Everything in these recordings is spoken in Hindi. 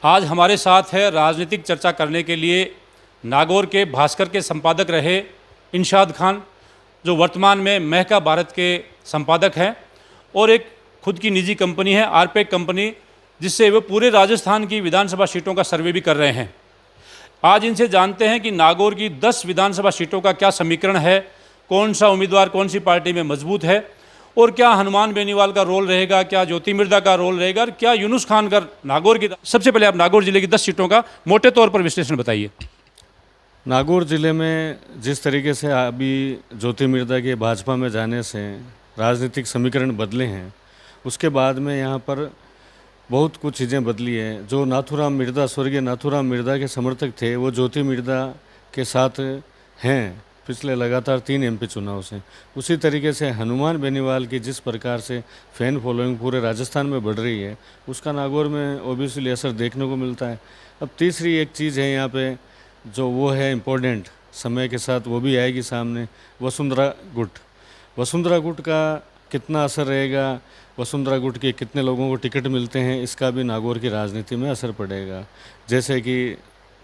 आज हमारे साथ है राजनीतिक चर्चा करने के लिए नागौर के भास्कर के संपादक रहे इनशाद खान, जो वर्तमान में महका भारत के संपादक हैं और एक खुद की निजी कंपनी है आरपेक कंपनी, जिससे वे पूरे राजस्थान की विधानसभा सीटों का सर्वे भी कर रहे हैं। आज इनसे जानते हैं कि नागौर की 10 विधानसभा सीटों का क्या समीकरण है, कौन सा उम्मीदवार कौन सी पार्टी में मजबूत है और क्या हनुमान बेनीवाल का रोल रहेगा, क्या ज्योति मिर्धा का रोल रहेगा और क्या यूनुस खान का नागौर की। सबसे पहले आप नागौर जिले की 10 सीटों का मोटे तौर पर विश्लेषण बताइए। नागौर जिले में जिस तरीके से अभी ज्योति मिर्धा के भाजपा में जाने से राजनीतिक समीकरण बदले हैं, उसके बाद में यहाँ पर बहुत कुछ चीज़ें बदली है। जो नाथूराम मिर्धा, स्वर्गीय नाथूराम मिर्धा के समर्थक थे, वो ज्योति मिर्धा के साथ हैं पिछले लगातार 3 एमपी चुनाव से। उसी तरीके से हनुमान बेनीवाल की जिस प्रकार से फैन फॉलोइंग पूरे राजस्थान में बढ़ रही है, उसका नागौर में ओबियसली असर देखने को मिलता है। अब तीसरी एक चीज़ है यहाँ पे जो वो है इम्पोर्टेंट, समय के साथ वो भी आएगी सामने, वसुंधरा गुट। वसुंधरा गुट का कितना असर रहेगा, वसुंधरा गुट के कितने लोगों को टिकट मिलते हैं, इसका भी नागौर की राजनीति में असर पड़ेगा। जैसे कि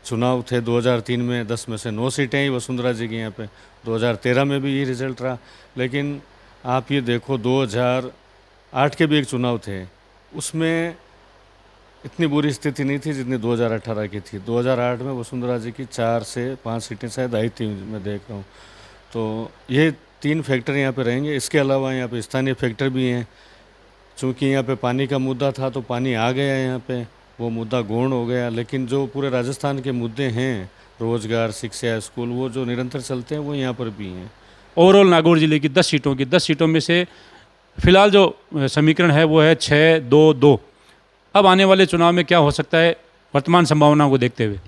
चुनाव थे 2003 में 10 में से 9 सीटें ही वसुंधरा जी की यहाँ पे, 2013 में भी यही रिजल्ट रहा। लेकिन आप ये देखो 2008 के भी एक चुनाव थे, उसमें इतनी बुरी स्थिति नहीं थी जितनी 2018 की थी। 2008 में वसुंधरा जी की 4 से 5 सीटें शायद आई थी, मैं देख रहा हूँ। तो ये 3 फैक्टर यहाँ पे रहेंगे। इसके अलावा यहाँ पे स्थानीय फैक्टर भी हैं। चूँकि यहाँ पे पानी का मुद्दा था तो पानी आ गया यहाँ पे, वो मुद्दा गौण हो गया। लेकिन जो पूरे राजस्थान के मुद्दे हैं, रोजगार, शिक्षा, स्कूल, वो जो निरंतर चलते हैं वो यहाँ पर भी हैं। ओवरऑल नागौर जिले की 10 सीटों में से फिलहाल जो समीकरण है वो है 6-2-2। अब आने वाले चुनाव में क्या हो सकता है वर्तमान संभावनाओं को देखते हुए?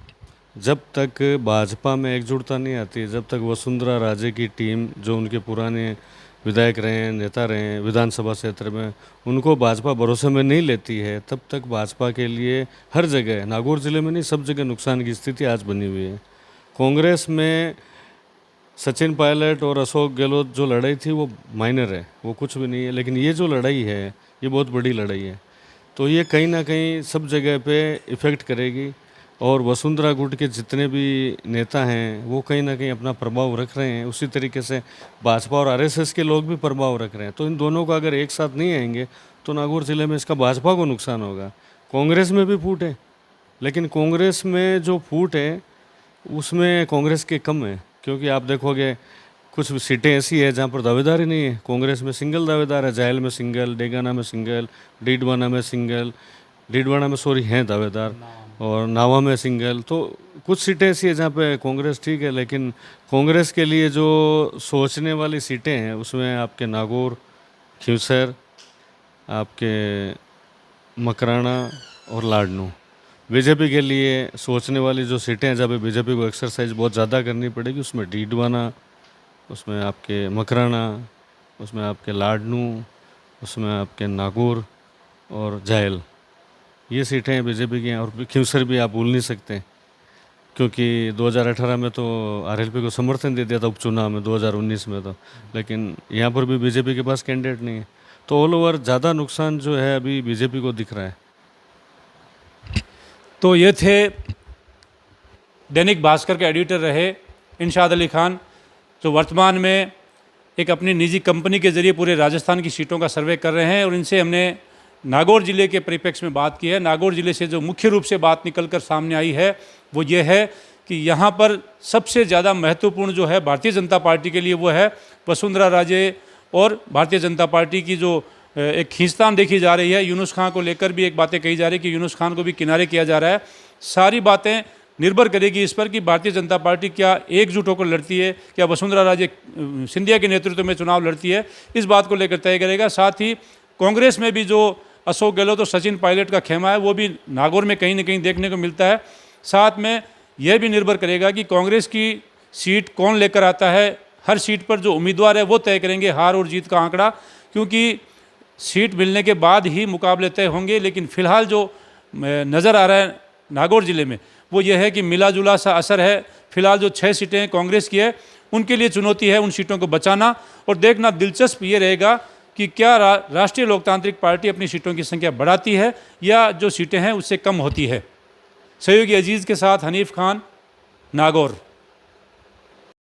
जब तक भाजपा में एकजुटता नहीं आती, जब तक वसुंधरा राजे की टीम, जो उनके पुराने विधायक रहे हैं, नेता रहे हैं विधानसभा क्षेत्र में, उनको भाजपा भरोसे में नहीं लेती है, तब तक भाजपा के लिए हर जगह, नागौर जिले में नहीं सब जगह नुकसान की स्थिति आज बनी हुई है। कांग्रेस में सचिन पायलट और अशोक गहलोत जो लड़ाई थी वो माइनर है, वो कुछ भी नहीं है। लेकिन ये जो लड़ाई है ये बहुत बड़ी लड़ाई है, तो ये कहीं ना कहीं सब जगह पे इफ़ेक्ट करेगी। और वसुंधरा गुट के जितने भी नेता हैं वो कहीं ना कहीं अपना प्रभाव रख रहे हैं। उसी तरीके से भाजपा और आरएसएस के लोग भी प्रभाव रख रहे हैं। तो इन दोनों का अगर एक साथ नहीं आएंगे तो नागौर जिले में इसका भाजपा को नुकसान होगा। कांग्रेस में भी फूट है, लेकिन कांग्रेस में जो फूट है उसमें कांग्रेस के कम है, क्योंकि आप देखोगे कुछ सीटें ऐसी है जहाँ पर दावेदार ही नहीं है। कांग्रेस में सिंगल दावेदार है, जायल में सिंगल, डेगाना में सिंगल, डीडवाना में सिंगल, डीडवाना में सॉरी हैं दावेदार, और नावा में सिंगल। तो कुछ सीटें ऐसी है जहाँ पे कांग्रेस ठीक है, लेकिन कांग्रेस के लिए जो सोचने वाली सीटें हैं उसमें आपके नागौर, खिवसर, आपके मकराना और लाडनू। बीजेपी के लिए सोचने वाली जो सीटें हैं जहाँ पे बीजेपी को एक्सरसाइज बहुत ज़्यादा करनी पड़ेगी, उसमें डीडवाना, उसमें आपके मकराना, उसमें आपके लाडनू, उसमें आपके नागौर और जायल, ये सीटें हैं बीजेपी की हैं। और खिवसर भी आप भूल नहीं सकते, क्योंकि 2018 में तो आरएलपी को समर्थन दे दिया था उपचुनाव में, 2019 में तो, लेकिन यहाँ पर भी बीजेपी के पास कैंडिडेट नहीं है। तो ऑल ओवर ज़्यादा नुकसान जो है अभी बीजेपी को दिख रहा है। तो ये थे दैनिक भास्कर के एडिटर रहे इनशाद अली खान, जो वर्तमान में एक अपनी निजी कंपनी के ज़रिए पूरे राजस्थान की सीटों का सर्वे कर रहे हैं। और इनसे हमने नागौर ज़िले के परिप्रेक्ष्य में बात की है। नागौर ज़िले से जो मुख्य रूप से बात निकलकर सामने आई है वो ये है कि यहाँ पर सबसे ज़्यादा महत्वपूर्ण जो है भारतीय जनता पार्टी के लिए वो है वसुंधरा राजे, और भारतीय जनता पार्टी की जो एक खींचतान देखी जा रही है, यूनुस खान को लेकर भी एक बातें कही जा रही है कि यूनुस खान को भी किनारे किया जा रहा है। सारी बातें निर्भर करेगी इस पर कि भारतीय जनता पार्टी क्या एकजुट होकर लड़ती है, क्या वसुंधरा राजे सिंधिया के नेतृत्व में चुनाव लड़ती है, इस बात को लेकर तय करेगा। साथ ही कांग्रेस में भी जो अशोक गहलोत और सचिन पायलट का खेमा है वो भी नागौर में कहीं ना कहीं देखने को मिलता है। साथ में यह भी निर्भर करेगा कि कांग्रेस की सीट कौन लेकर आता है। हर सीट पर जो उम्मीदवार है वो तय करेंगे हार और जीत का आंकड़ा, क्योंकि सीट मिलने के बाद ही मुकाबले तय होंगे। लेकिन फिलहाल जो नज़र आ रहा है नागौर ज़िले में वो ये है कि मिला जुला सा असर है। फिलहाल जो 6 सीटें कांग्रेस की है उनके लिए चुनौती है उन सीटों को बचाना, और देखना दिलचस्प ये रहेगा कि क्या राष्ट्रीय लोकतांत्रिक पार्टी अपनी सीटों की संख्या बढ़ाती है या जो सीटें हैं उससे कम होती है। सहयोगी अजीज़ के साथ हनीफ खान, नागौर।